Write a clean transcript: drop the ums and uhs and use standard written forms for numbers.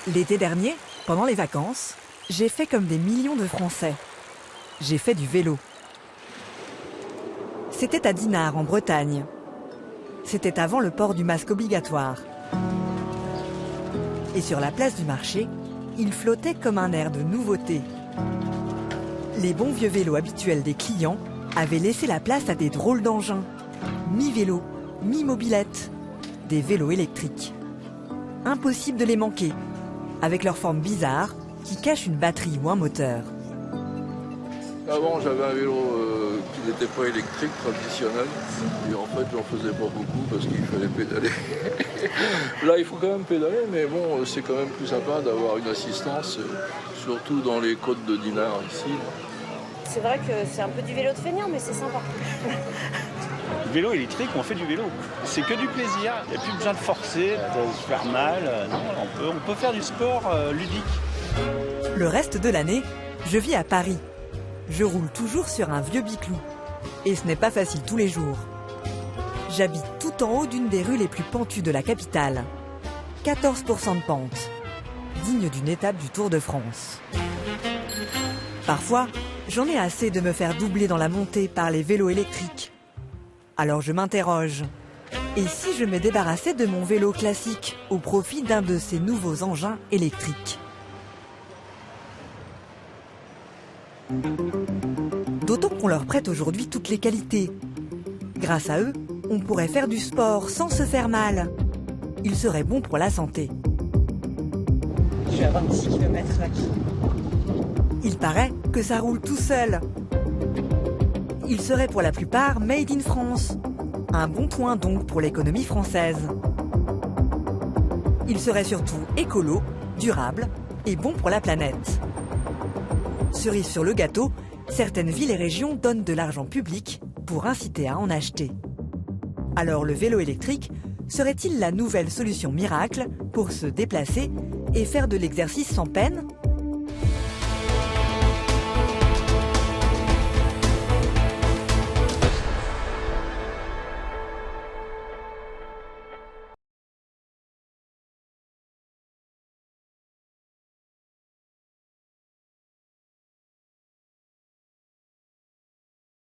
L'été dernier, pendant les vacances, j'ai fait comme des millions de Français. J'ai fait du vélo. C'était à Dinard, en Bretagne. C'était avant le port du masque obligatoire. Et sur la place du marché, il flottait comme un air de nouveauté. Les bons vieux vélos habituels des clients avaient laissé la place à des drôles d'engins. Mi-vélo, mi-mobilette. Des vélos électriques. Impossible de les manquer, avec leur forme bizarre qui cache une batterie ou un moteur. Avant, j'avais un vélo qui n'était pas électrique, traditionnel. Et en fait, j'en faisais pas beaucoup parce qu'il fallait pédaler. Là, il faut quand même pédaler, mais bon, c'est quand même plus sympa d'avoir une assistance, surtout dans les côtes de Dinard, ici. C'est vrai que c'est un peu du vélo de feignant, mais c'est sympa. Vélo électrique, on fait du vélo. C'est que du plaisir. Il n'y a plus besoin de forcer, de se faire mal. Non, on peut faire du sport ludique. Le reste de l'année, je vis à Paris. Je roule toujours sur un vieux biclou. Et ce n'est pas facile tous les jours. J'habite tout en haut d'une des rues les plus pentues de la capitale. 14% de pente. Digne d'une étape du Tour de France. Parfois, j'en ai assez de me faire doubler dans la montée par les vélos électriques. Alors je m'interroge. Et si je me débarrassais de mon vélo classique au profit d'un de ces nouveaux engins électriques ? D'autant qu'on leur prête aujourd'hui toutes les qualités. Grâce à eux, on pourrait faire du sport sans se faire mal. Ils seraient bons pour la santé. Je vais à 26 km là. Il paraît que ça roule tout seul. Ils seraient pour la plupart made in France. Un bon point donc pour l'économie française. Ils seraient surtout écolos, durables et bons pour la planète. Cerise sur le gâteau, certaines villes et régions donnent de l'argent public pour inciter à en acheter. Alors le vélo électrique serait-il la nouvelle solution miracle pour se déplacer et faire de l'exercice sans peine ?